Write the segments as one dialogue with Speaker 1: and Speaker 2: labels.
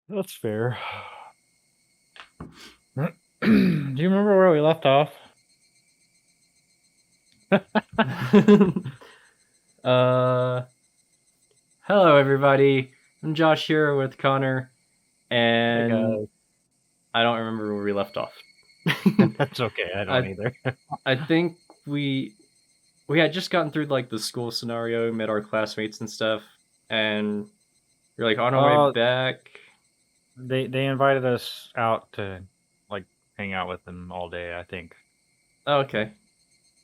Speaker 1: That's fair. Do you remember where we left off?
Speaker 2: uh, Hello everybody. I'm Josh here with Connor,
Speaker 1: Hey
Speaker 2: and
Speaker 1: guys.
Speaker 2: I don't remember where we left off.
Speaker 1: That's okay. I don't
Speaker 2: I
Speaker 1: either.
Speaker 2: I think we had just gotten through like the school scenario, met our classmates and stuff, and we're like on our way
Speaker 1: Oh,
Speaker 2: back.
Speaker 1: they invited us out to like hang out with them all day, I think.
Speaker 2: Oh, okay,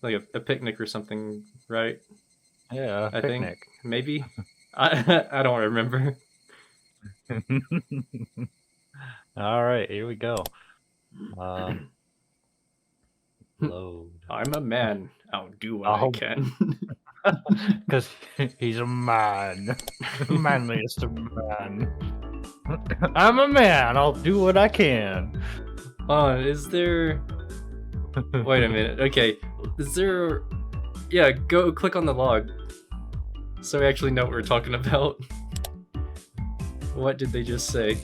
Speaker 2: like a picnic or something, right?
Speaker 1: Yeah,
Speaker 2: I think
Speaker 1: picnic.
Speaker 2: maybe. I don't remember.
Speaker 1: All right, here we go. Uh, load.
Speaker 2: I'm a man. I'll do what I
Speaker 1: Oh,
Speaker 2: can.
Speaker 1: because he's a man, manliest of man. I'm a man. I'll do what I can.
Speaker 2: Is there? Wait a minute. Okay, is there? Yeah, go click on the log so we actually know what we're talking about. What did they just say?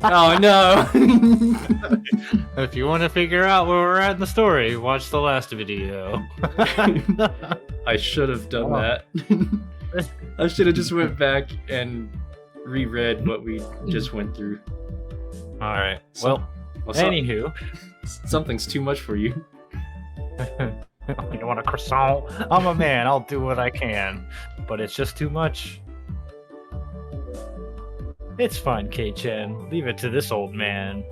Speaker 2: Oh no!
Speaker 1: If you want to figure out where we're at in the story, watch the last video.
Speaker 2: I should have done that. I should have just went back and reread what we just went through.
Speaker 1: All right.
Speaker 2: So-
Speaker 1: Well, anywho,
Speaker 2: something's too much for you.
Speaker 1: you want a croissant? I'm a man. I'll do what I can, but it's just too much. It's fine, K-Chen. Leave it to this old man.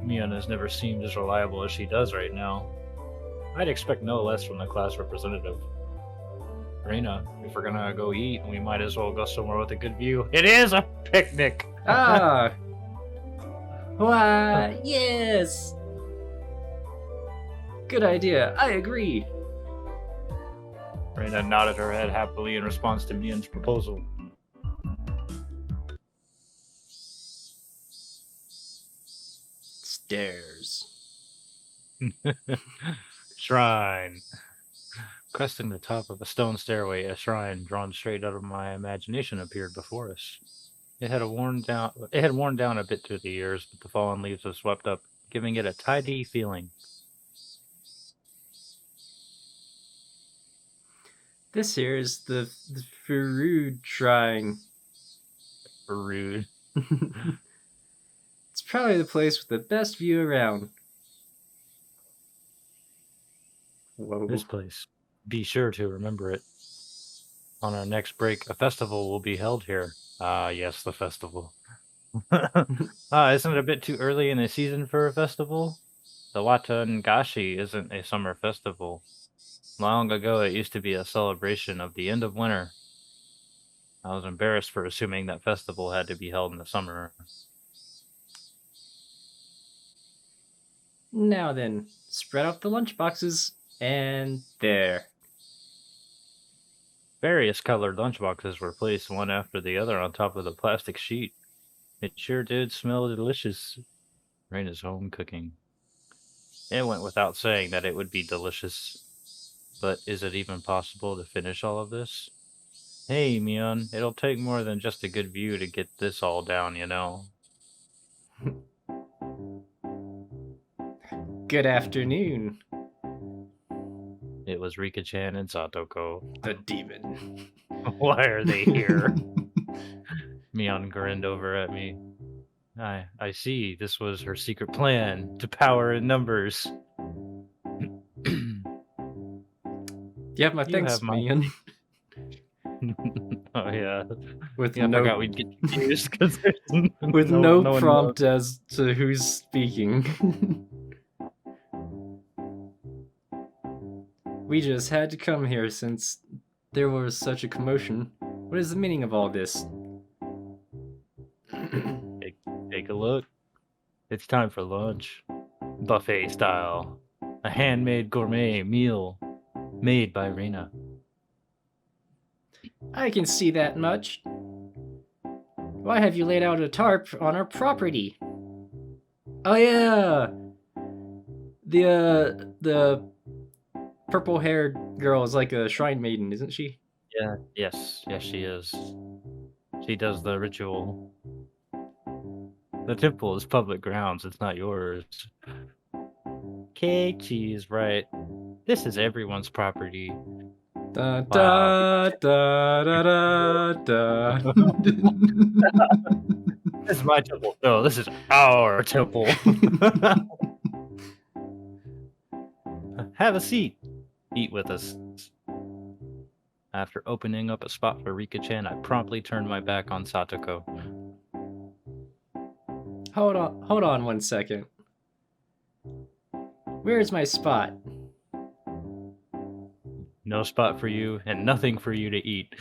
Speaker 1: Mion has never seemed as reliable as she does right now. I'd expect no less from the class representative. Reina, if we're gonna go eat, we might as well go somewhere with a good view. It is a picnic!
Speaker 2: Ah! Why, yes! Good idea, I agree.
Speaker 1: Reina nodded her head happily in response to Mion's proposal.
Speaker 2: Stairs.
Speaker 1: Shrine. Cresting the top of a stone stairway, a shrine drawn straight out of my imagination appeared before us. It had worn down a bit through the years, but the fallen leaves have swept up, giving it a tidy feeling.
Speaker 2: This here is the Farood Shrine.
Speaker 1: Rude.
Speaker 2: It's probably the place with the best view around. Whoa.
Speaker 1: This place. Be sure to remember it. On our next break, a festival will be held here. Ah, yes, the festival. Isn't it a bit too early in the season for a festival? The Watangashi isn't a summer festival. Long ago, it used to be a celebration of the end of winter. I was embarrassed for assuming that festival had to be held in the summer.
Speaker 2: Now then, spread out the lunch boxes, and there.
Speaker 1: Various colored lunchboxes were placed one after the other on top of the plastic sheet. It sure did smell delicious. Raina's home cooking. It went without saying that it would be delicious. But is it even possible to finish all of this? Hey, Mion, it'll take more than just a good view to get this all down, you know.
Speaker 2: Good afternoon.
Speaker 1: It was Rika-chan and Satoko.
Speaker 2: The demon.
Speaker 1: Why are they here? Mion grinned over at me. I see. This was her secret plan to power in numbers.
Speaker 2: You have my thanks, man.
Speaker 1: Oh yeah.
Speaker 2: With
Speaker 1: I forgot we'd get confused because
Speaker 2: with no prompt as to who's speaking. We just had to come here since there was such a commotion. What is the meaning of all this?
Speaker 1: Take a look. It's time for lunch. Buffet style. A handmade gourmet meal made by Reina.
Speaker 2: I can see that much. Why have you laid out a tarp on our property? Oh yeah! The purple-haired girl is like a shrine maiden, isn't she?
Speaker 1: Yeah, yes, she is. She does the ritual. The temple is public grounds, it's not yours. Keiichi's right. This is everyone's property.
Speaker 2: Da
Speaker 1: Wow.
Speaker 2: da da da da da.
Speaker 1: This is my temple. No, this is our temple. Have a seat. Eat with us. After opening up a spot for Rika-chan, I promptly turned my back on Satoko.
Speaker 2: Hold on 1 second. Where's my spot?
Speaker 1: No spot for you, and nothing for you to eat.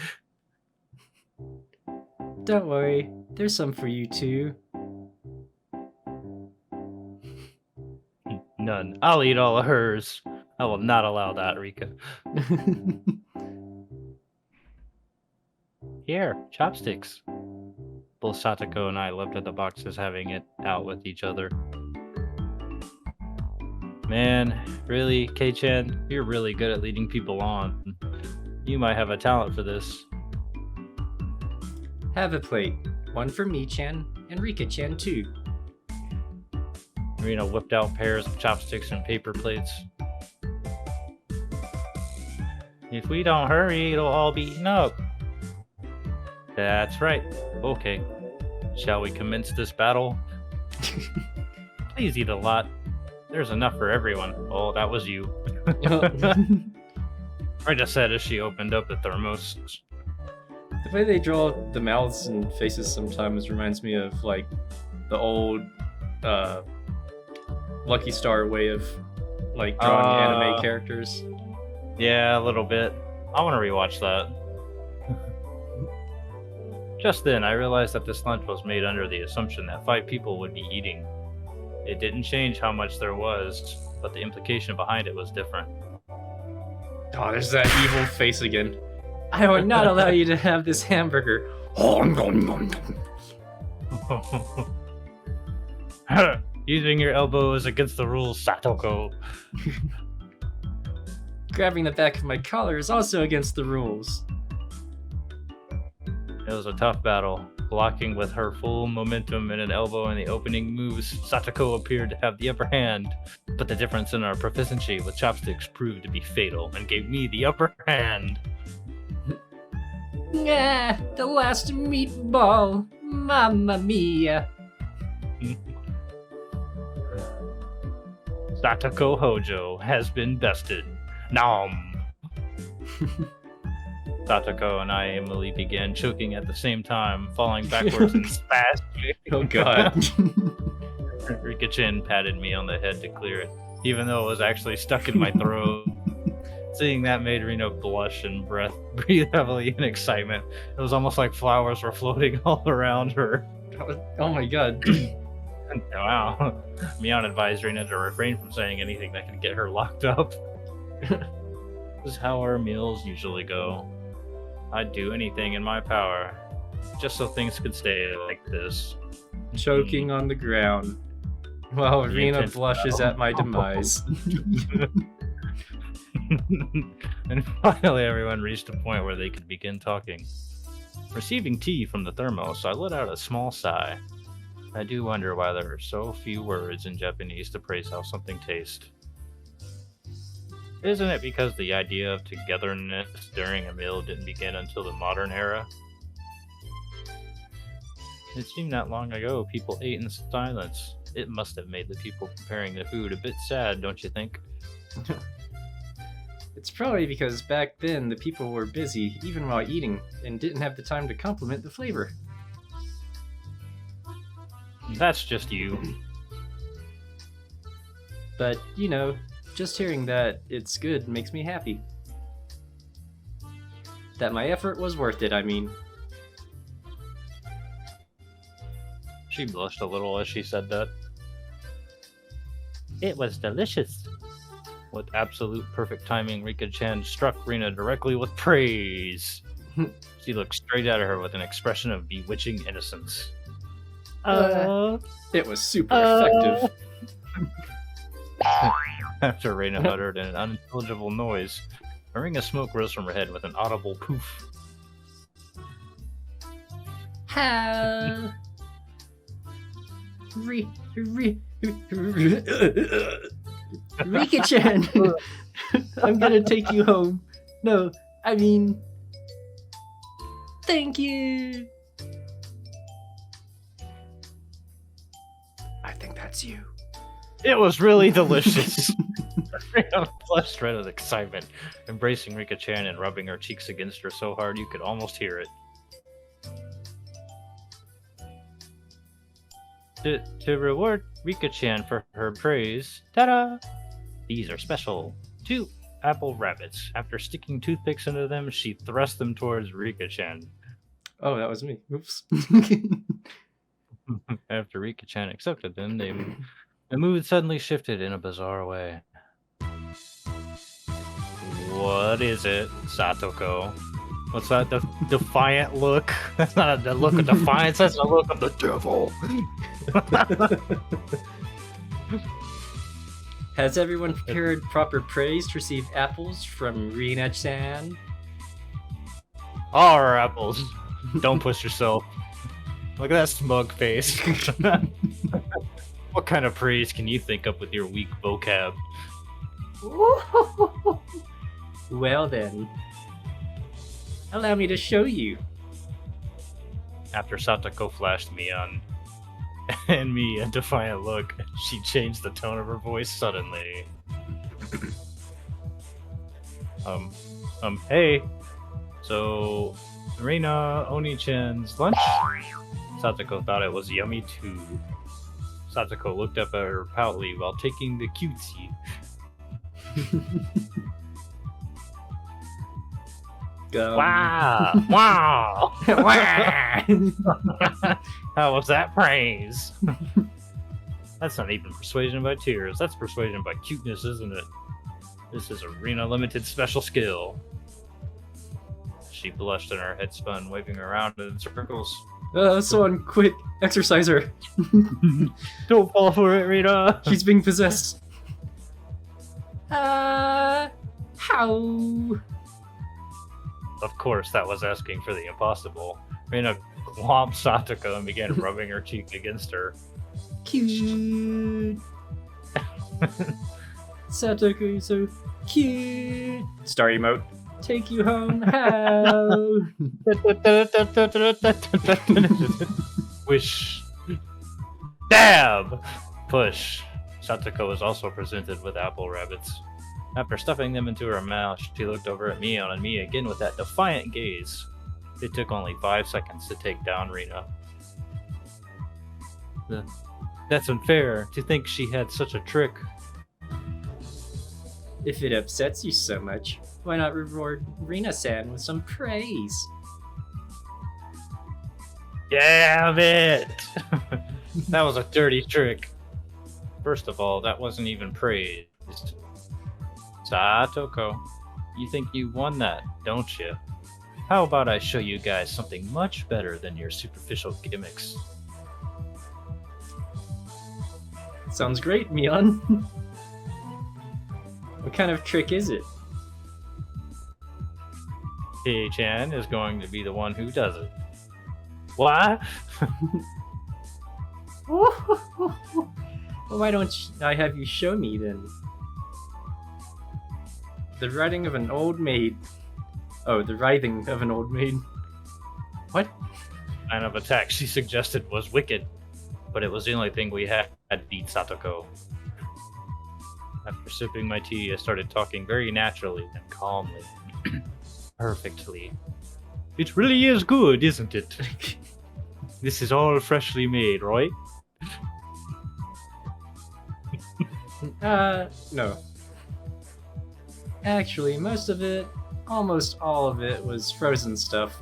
Speaker 2: Don't worry, there's some for you too.
Speaker 1: None. I'll eat all of hers. I will not allow that, Rika. Here, chopsticks. Both Satoko and I looked at the boxes, having it out with each other. Man, really, Kei-chan, you're really good at leading people on. You might have a talent for this.
Speaker 2: Have a plate. One for me-chan, and Rika-chan too.
Speaker 1: Rina whipped out pairs of chopsticks and paper plates. If we don't hurry, it'll all be eaten up. That's right. Okay. Shall we commence this battle? Please eat a lot. There's enough for everyone. Oh, that was you. Rita said as she opened up the thermos.
Speaker 2: The way they draw the mouths and faces sometimes reminds me of like the old Lucky Star way of like drawing anime characters.
Speaker 1: Yeah, a little bit. I want to rewatch that. Just then, I realized that this lunch was made under the assumption that 5 people would be eating. It didn't change how much there was, but the implication behind it was different.
Speaker 2: Oh, there's that evil face again. I will not allow you to have this hamburger.
Speaker 1: Using your elbow is against the rules, Satoko.
Speaker 2: Grabbing the back of my collar is also against the rules.
Speaker 1: It was a tough battle. Blocking with her full momentum and an elbow in the opening moves, Satoko appeared to have the upper hand, but the difference in our proficiency with chopsticks proved to be fatal and gave me the upper hand.
Speaker 2: Ah, the last meatball. Mamma mia.
Speaker 1: Satoko Hojo has been bested. Nom. Satoko and I aimlessly began choking at the same time, falling backwards and spasming.
Speaker 2: Oh god.
Speaker 1: Rika-chan patted me on the head to clear it, even though it was actually stuck in my throat. Seeing that made Reno blush and breathe heavily in excitement. It was almost like flowers were floating all around her.
Speaker 2: Oh my god.
Speaker 1: Wow. Mion advised Rena to refrain from saying anything that could get her locked up. This is how our meals usually go. I'd do anything in my power, just so things could stay like this.
Speaker 2: Choking on the ground, while Rena blushes at my demise.
Speaker 1: And finally everyone reached a point where they could begin talking. Receiving tea from the thermos, I let out a small sigh. I do wonder why there are so few words in Japanese to praise how something tastes. Isn't it because the idea of togetherness during a meal didn't begin until the modern era? It seemed not long ago people ate in silence. It must have made the people preparing the food a bit sad, don't you think?
Speaker 2: It's probably because back then the people were busy, even while eating, and didn't have the time to compliment the flavor.
Speaker 1: That's just you.
Speaker 2: But, you know, just hearing that it's good makes me happy. That my effort was worth it, I mean.
Speaker 1: She blushed a little as she said that. It was delicious. With absolute perfect timing, Rika-chan struck Rina directly with praise. She looked straight at her with an expression of bewitching innocence.
Speaker 2: It was super effective.
Speaker 1: After Rena uttered an unintelligible noise, a ring of smoke rose from her head with an audible poof.
Speaker 2: Ha! Rika-chan! I'm gonna take you home. No, I mean... Thank you! I think that's you.
Speaker 1: It was really delicious. Rina flushed red with excitement, embracing Rika-chan and rubbing her cheeks against her so hard you could almost hear it. To reward Rika-chan for her praise, ta-da! These are special. 2 apple rabbits. After sticking toothpicks into them, she thrust them towards Rika-chan.
Speaker 2: Oh, that was me. Oops.
Speaker 1: After Rika-chan accepted them, the mood suddenly shifted in a bizarre way. What is it, Satoko? What's that? The defiant look? That's not a look of defiance, that's a look of the devil.
Speaker 2: Has everyone prepared proper praise to receive apples from Rina-chan?
Speaker 1: All our apples. Don't push yourself. Look at that smug face. What kind of praise can you think up with your weak vocab?
Speaker 2: Well then, allow me to show you.
Speaker 1: After Satoko flashed me on and me a defiant look, she changed the tone of her voice suddenly. Hey, so Rina Oni-chan's lunch? Satoko thought it was yummy too. Satoko looked up at her proudly while taking the cutesy. Wow! Wow! How was that praise? That's not even persuasion by tears. That's persuasion by cuteness, isn't it? This is Arena Limited special skill. She blushed and her head spun, waving around in circles.
Speaker 2: Someone quick, exercise her.
Speaker 1: Don't fall for it, Rita.
Speaker 2: She's being possessed. How?
Speaker 1: Of course, that was asking for the impossible. Rina glomped Satoko and began rubbing her cheek against her.
Speaker 2: Cute. Satoko, so cute. Star emote. Take you home. How?
Speaker 1: Wish. Dab! Push. Satoko was also presented with apple rabbits. After stuffing them into her mouth, she looked over at Mion and me again with that defiant gaze. It took only 5 seconds to take down Rina. That's unfair, to think she had such a trick.
Speaker 2: If it upsets you so much, why not reward Rina-san with some praise?
Speaker 1: Damn it! That was a dirty trick. First of all, that wasn't even praised. Satoko, you think you won that, don't you? How about I show you guys something much better than your superficial gimmicks?
Speaker 2: Sounds great, Mion. What kind of trick is it?
Speaker 1: Kei-chan is going to be the one who does it. Why?
Speaker 2: Why don't I have you show me then? The writing of an old maid. Oh, the writhing of an old maid. What?
Speaker 1: The kind of attack she suggested was wicked, but it was the only thing we had to beat Satoko. After sipping my tea, I started talking very naturally and calmly. Perfectly. It really is good, isn't it? This is all freshly made, right?
Speaker 2: No. Actually, most of it, almost all of it, was frozen stuff.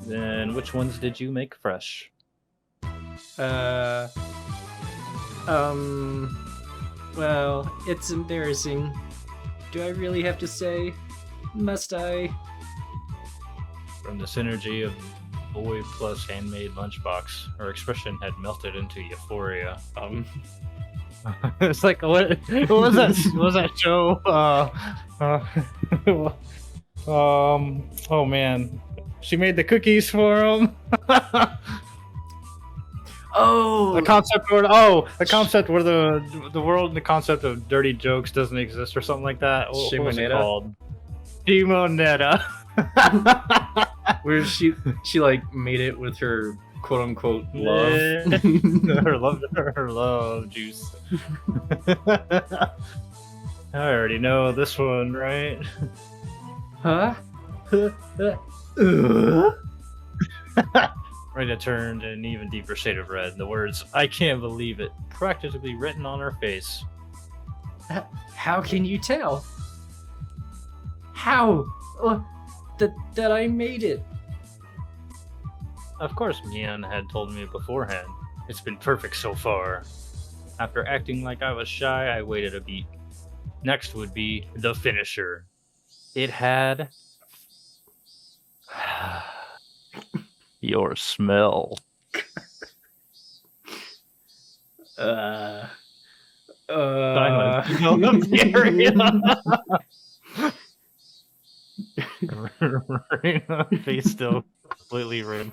Speaker 1: Then which ones did you make fresh?
Speaker 2: Well, it's embarrassing. Do I really have to say? Must I?
Speaker 1: From the synergy of boy plus handmade lunchbox, her expression had melted into euphoria. It's like what was that? What was that show? Oh man, She made the cookies for him.
Speaker 2: Oh,
Speaker 1: The concept where the world and the concept of dirty jokes doesn't exist or something like that. What was it
Speaker 2: Shimoneta?
Speaker 1: called? Shimoneta.
Speaker 2: Where she like made it with her quote unquote love.
Speaker 1: her love juice. I already know this one, right?
Speaker 2: Huh?
Speaker 1: Rita turned an even deeper shade of red. The words, "I can't believe it," practically written on her face.
Speaker 2: How can you tell? How? That I made it.
Speaker 1: Of course, Mian had told me beforehand. It's been perfect so far. After acting like I was shy, I waited a beat. Next would be the finisher. It had your smell. Silence. No, face still completely red,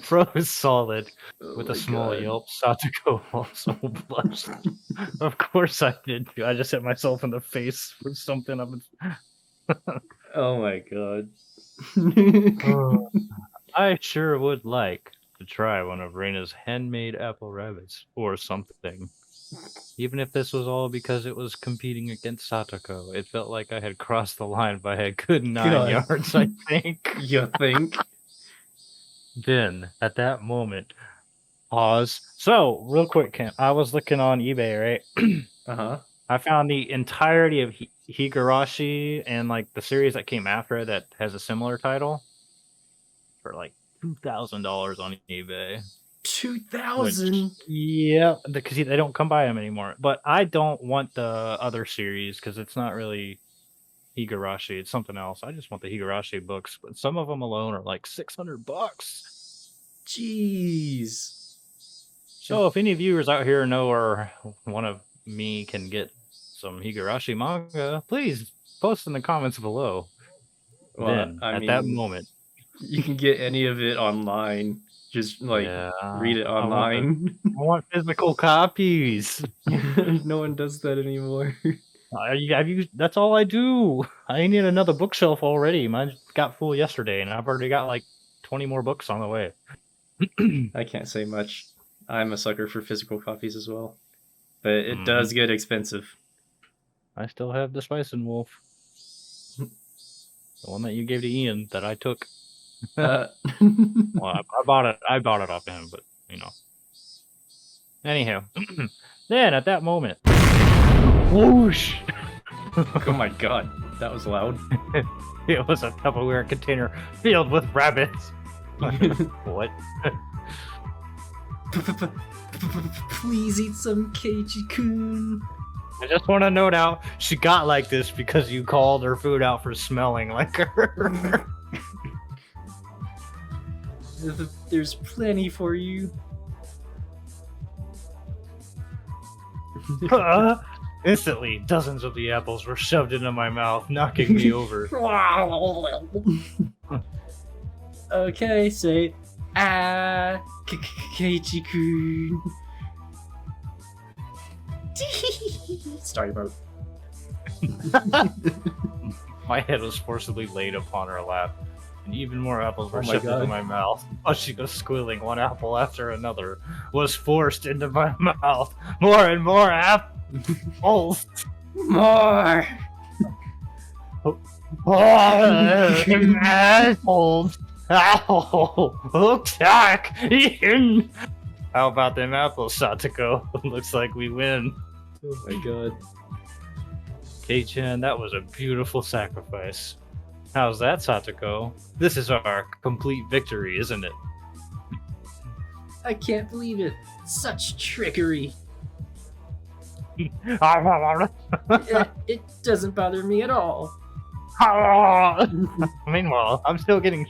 Speaker 1: froze solid. With a small yelp, Satoko also blushed. Of course I did too. I just hit myself in the face with something.
Speaker 2: Oh my god.
Speaker 1: I sure would like to try one of Reina's handmade apple rabbits or something. Even if this was all because it was competing against Satoko, it felt like I had crossed the line by a good 9
Speaker 2: God.
Speaker 1: yards, I think.
Speaker 2: You think?
Speaker 1: Then, at that moment, pause. So, real quick, Kent, I was looking on eBay, right?
Speaker 2: Uh-huh.
Speaker 1: I found the entirety of Higurashi and like the series that came after it that has a similar title for like $2,000 on eBay.
Speaker 2: 2,000.
Speaker 1: Yeah, because they don't come by them anymore. But I don't want the other series because it's not really Higurashi. It's something else. I just want the Higurashi books. But some of them alone are like $600.
Speaker 2: Jeez.
Speaker 1: So if any viewers out here know or one of me can get some Higurashi manga, please post in the comments below.
Speaker 2: Well,
Speaker 1: Then,
Speaker 2: I
Speaker 1: at
Speaker 2: mean,
Speaker 1: that moment,
Speaker 2: you can get any of it online. Just like read it online.
Speaker 1: I want physical copies.
Speaker 2: No one does that anymore.
Speaker 1: That's all I do. I need another bookshelf already. Mine got full yesterday, and I've already got like 20 more books on the way.
Speaker 2: I can't say much. I'm a sucker for physical copies as well, but it does get expensive.
Speaker 1: I still have the Spice and Wolf, the one that you gave to Ian that I took. Well, I bought it. I bought it off him, but you know. Anyhow, then at that moment, whoosh!
Speaker 2: Oh my god, that was loud.
Speaker 1: It was a Tupperware container filled with rabbits. What?
Speaker 2: Please eat some Keiji-kun.
Speaker 1: I just want to note out she got like this because you called her food out for smelling like her.
Speaker 2: There's plenty for you.
Speaker 1: Instantly, dozens of the apples were shoved into my mouth, knocking me over.
Speaker 2: Okay, say Keiji-kun. Sorry about.
Speaker 1: My head was forcibly laid upon her lap, and even more apples were
Speaker 2: Oh my
Speaker 1: shoved into
Speaker 2: God.
Speaker 1: my mouth. While she was squealing, one apple after another was forced into my mouth. More and more apples.
Speaker 2: More.
Speaker 1: Apples. Ow! Look back! Ian! How about them apples, Satoko? Looks like we win.
Speaker 2: Oh my god.
Speaker 1: Kei-chan, that was a beautiful sacrifice. How's that, Satoko? This is our complete victory, isn't it?
Speaker 2: I can't believe it. Such trickery. It doesn't bother me at all.
Speaker 1: Meanwhile, I'm still getting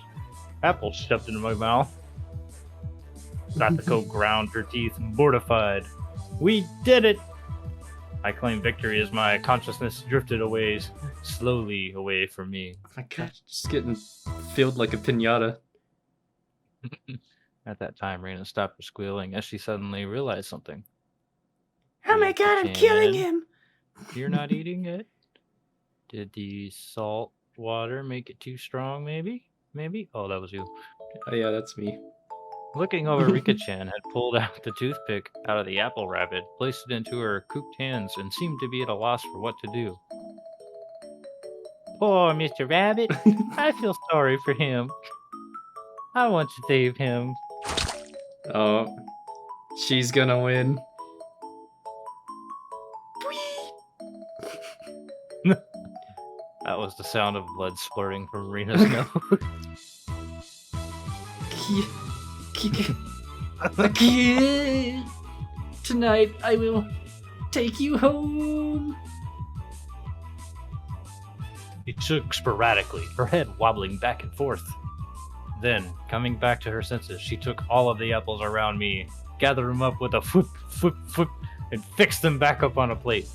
Speaker 1: apples shoved into my mouth. Satoko ground her teeth, mortified. We did it! I claim victory as my consciousness drifted away, slowly away from me.
Speaker 2: My God, just getting filled like a pinata.
Speaker 1: At that time, Raina stopped her squealing as she suddenly realized something.
Speaker 3: Oh my God, I'm killing
Speaker 1: Rika-chan,
Speaker 3: him.
Speaker 1: You're not eating it? Did the salt water make it too strong, maybe? Maybe? Oh, that was you.
Speaker 2: Oh yeah, that's me.
Speaker 1: Looking over, Rika-chan had pulled out the toothpick out of the apple rabbit, placed it into her cooped hands, and seemed to be at a loss for what to do. Poor Mr. Rabbit. I feel sorry for him. I want to save him.
Speaker 2: Oh, she's gonna win.
Speaker 1: That was the sound of blood splurting from Rina's nose.
Speaker 2: Tonight I will take you home.
Speaker 1: She shook sporadically, her head wobbling back and forth. Then, coming back to her senses, she took all of the apples around me, gathered them up with a foot, and fixed them back up on a plate.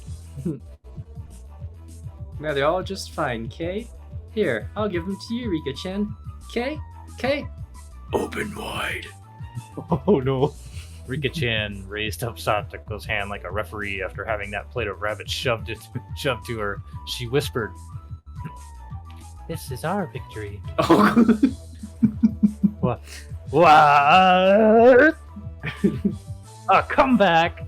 Speaker 2: Now they're all just fine, Kay. Here, I'll give them to you, Rika-chan. Kay? Kay? Open wide.
Speaker 1: Oh no. Rika-chan raised up Satako's hand like a referee after having that plate of rabbit shoved to her. She whispered, "This is our victory."
Speaker 2: Oh.
Speaker 1: What? What? A comeback!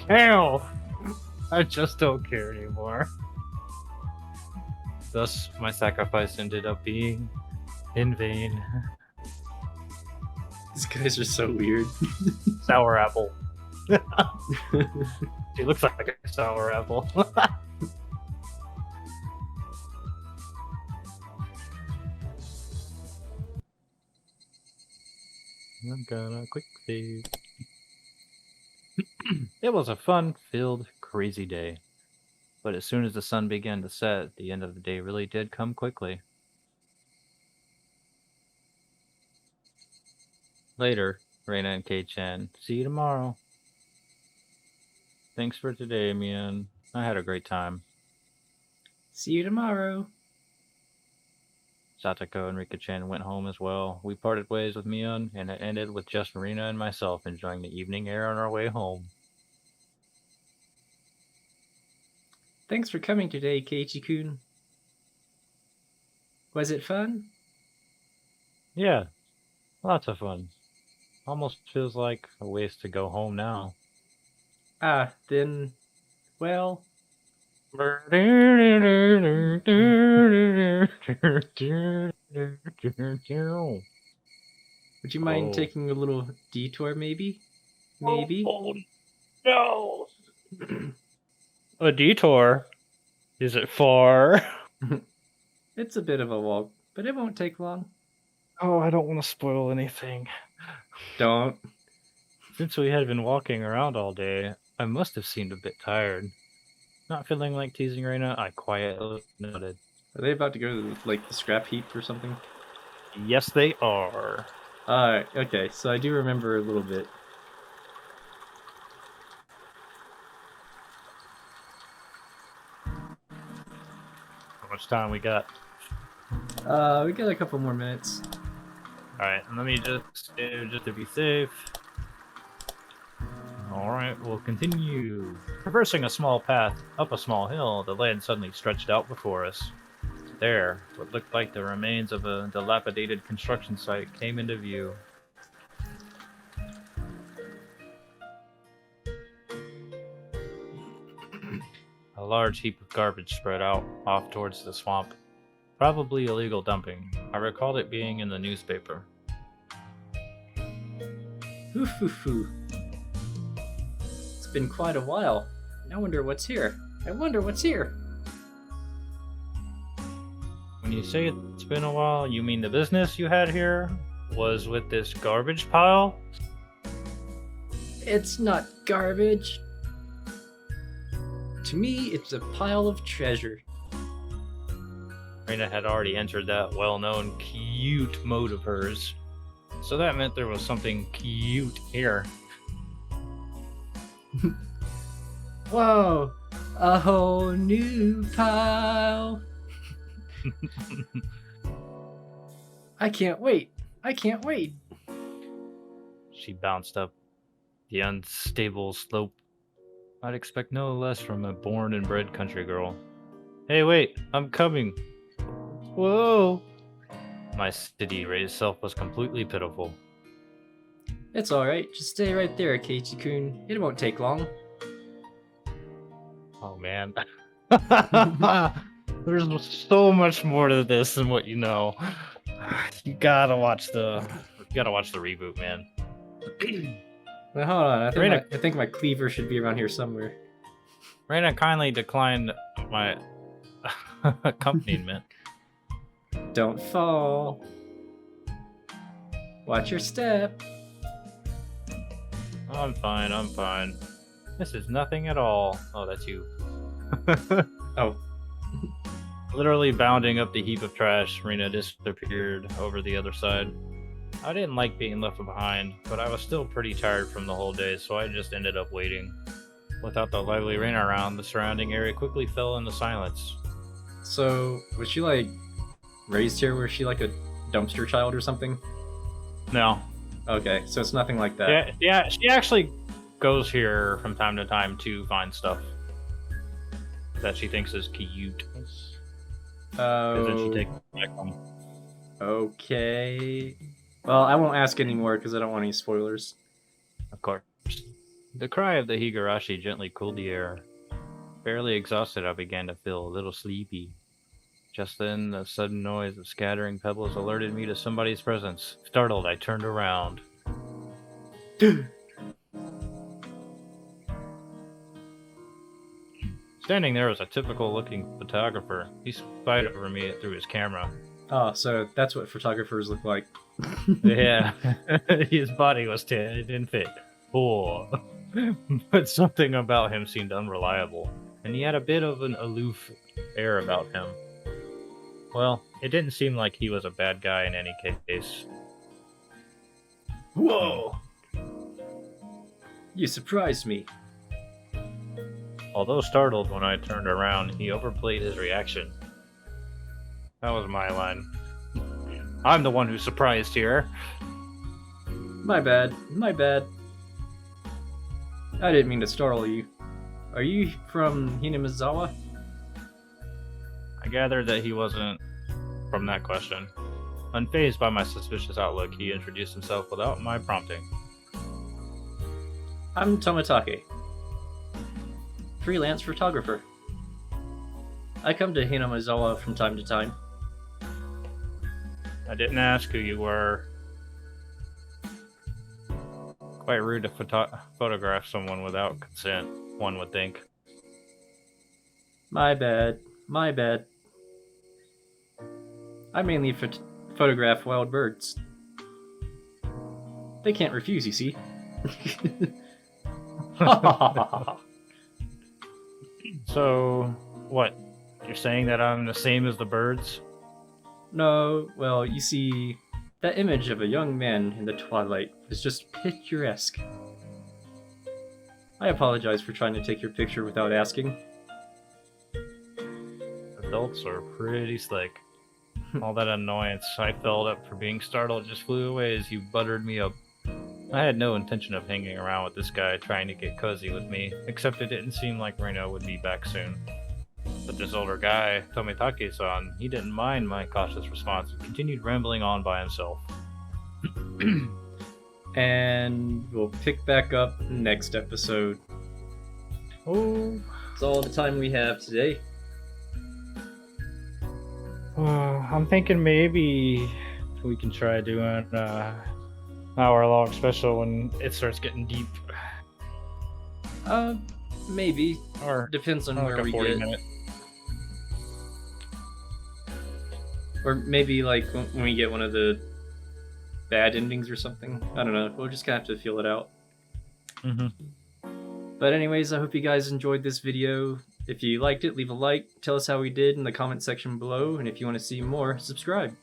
Speaker 1: Hell! I just don't care anymore. Thus, my sacrifice ended up being in vain.
Speaker 2: These guys are so weird.
Speaker 1: Sour apple. She looks like a sour apple. I'm gonna quick save. It was a fun-filled, crazy day. But as soon as the sun began to set, the end of the day really did come quickly. Later, Reina and Kei-chan. See you tomorrow. Thanks for today, Mian. I had a great time.
Speaker 2: See you tomorrow.
Speaker 1: Satoko and Rika-chan went home as well. We parted ways with Mian, and it ended with just Marina and myself enjoying the evening air on our way home.
Speaker 2: Thanks for coming today, Keiichi-kun. Was it fun?
Speaker 1: Yeah, lots of fun. Almost feels like a waste to go home now.
Speaker 2: Ah, then, well...
Speaker 1: Would
Speaker 2: Would you mind
Speaker 1: Oh.
Speaker 2: taking a little detour, maybe? Maybe?
Speaker 1: Oh, no! A detour? Is it far?
Speaker 2: It's a bit of a walk, but it won't take long.
Speaker 1: Oh, I don't want to spoil anything.
Speaker 2: Don't.
Speaker 1: Since we had been walking around all day, I must have seemed a bit tired. Not feeling like teasing Reina, I quietly nodded.
Speaker 2: Are they about to go to, like, the scrap heap or something?
Speaker 1: Yes, they are.
Speaker 2: Alright, okay, so I do remember a little bit.
Speaker 1: How much time we got?
Speaker 2: We got a couple more minutes.
Speaker 1: Alright, let me just to be safe. Alright, we'll continue. Traversing a small path up a small hill, the land suddenly stretched out before us. There, what looked like the remains of a dilapidated construction site came into view. A large heap of garbage spread out off towards the swamp. Probably illegal dumping. I recalled it being in the newspaper.
Speaker 2: Hoo. It's been quite a while. I wonder what's here.
Speaker 1: When you say it's been a while, you mean the business you had here was with this garbage pile?
Speaker 2: It's not garbage. To me, it's a pile of treasure.
Speaker 1: Reina had already entered that well-known cute mode of hers. So that meant there was something cute here.
Speaker 2: Whoa! A whole new pile. I can't wait. I can't wait.
Speaker 1: She bounced up the unstable slope. I'd expect no less from a born and bred country girl. Hey, wait, I'm coming. Whoa! My city-raised self was completely pitiful.
Speaker 2: It's alright. Just stay right there, Keiichi-kun. It won't take long.
Speaker 1: Oh man. There's so much more to this than what you know. You gotta watch the reboot, man.
Speaker 2: Now, hold on.
Speaker 1: Raina-
Speaker 2: I think my cleaver should be around here somewhere.
Speaker 1: Raina kindly declined my accompaniment.
Speaker 2: Don't fall. Watch your step.
Speaker 1: I'm fine, I'm fine. This is nothing at all. Oh, that's you.
Speaker 2: Oh.
Speaker 1: Literally bounding up the heap of trash, Rena disappeared over the other side. I didn't like being left behind, but I was still pretty tired from the whole day, so I just ended up waiting. Without the lively Rena around, the surrounding area quickly fell into silence.
Speaker 2: So, was she like raised here? Was she like a dumpster child or something?
Speaker 1: No.
Speaker 2: Okay, so it's nothing like that.
Speaker 1: Yeah, she actually goes here from time to time to find stuff that she thinks is cute. And then she takes it back home.
Speaker 2: Okay. Well, I won't ask anymore because I don't want any spoilers.
Speaker 1: Of course. The cry of the Higurashi gently cooled the air. Barely exhausted, I began to feel a little sleepy. Just then, the sudden noise of scattering pebbles alerted me to somebody's presence. Startled, I turned around. Standing there was a typical-looking photographer. He spied over me through his camera.
Speaker 2: Oh, so that's what photographers look like.
Speaker 1: Yeah, his body was tan. It didn't fit. Poor. But something about him seemed unreliable, and he had a bit of an aloof air about him. Well, it didn't seem like he was a bad guy in any case.
Speaker 2: Whoa! You surprised me.
Speaker 1: Although startled when I turned around, he overplayed his reaction. That was my line. I'm the one who's surprised here.
Speaker 2: My bad. My bad. I didn't mean to startle you. Are you from Hinamizawa?
Speaker 1: I gathered that he wasn't from that question. Unfazed by my suspicious outlook, he introduced himself without my prompting.
Speaker 2: I'm Tomatake. Freelance photographer. I come to Hinamizawa from time to time.
Speaker 1: I didn't ask who you were. Quite rude to photograph someone without consent, one would think.
Speaker 2: My bad. My bad. I mainly photograph wild birds. They can't refuse, you see.
Speaker 1: So, what? You're saying that I'm the same as the birds?
Speaker 2: No, well, you see, that image of a young man in the twilight is just picturesque. I apologize for trying to take your picture without asking.
Speaker 1: Adults are pretty slick. All that annoyance I felt up for being startled just flew away as you buttered me up. I had no intention of hanging around with this guy trying to get cozy with me, except it didn't seem like Reno would be back soon. But this older guy, Tomitake-san, he didn't mind my cautious response and continued rambling on by himself.
Speaker 2: And we'll pick back up next episode.
Speaker 1: Oh,
Speaker 2: That's all the time we have today.
Speaker 1: I'm thinking maybe we can try doing hour-long special when it starts getting deep.
Speaker 2: Maybe.
Speaker 1: Or
Speaker 2: Depends on
Speaker 1: like
Speaker 2: where
Speaker 1: a
Speaker 2: we
Speaker 1: 40
Speaker 2: get.
Speaker 1: minute.
Speaker 2: Or maybe like when we get one of the bad endings or something. I don't know. We'll just kind of have to feel it out. But anyways, I hope you guys enjoyed this video. If you liked it, leave a like. Tell us how we did in the comment section below. And if you want to see more, subscribe.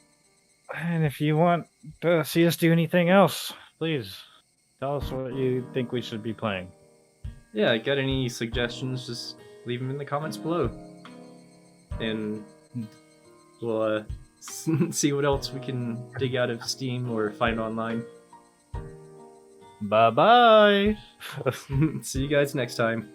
Speaker 1: And if you want to see us do anything else, please tell us what you think we should be playing.
Speaker 2: yeah, got any suggestions, just leave them in the comments below. And we'll see what else we can dig out of Steam or find online.
Speaker 1: Bye bye.
Speaker 2: See you guys next time.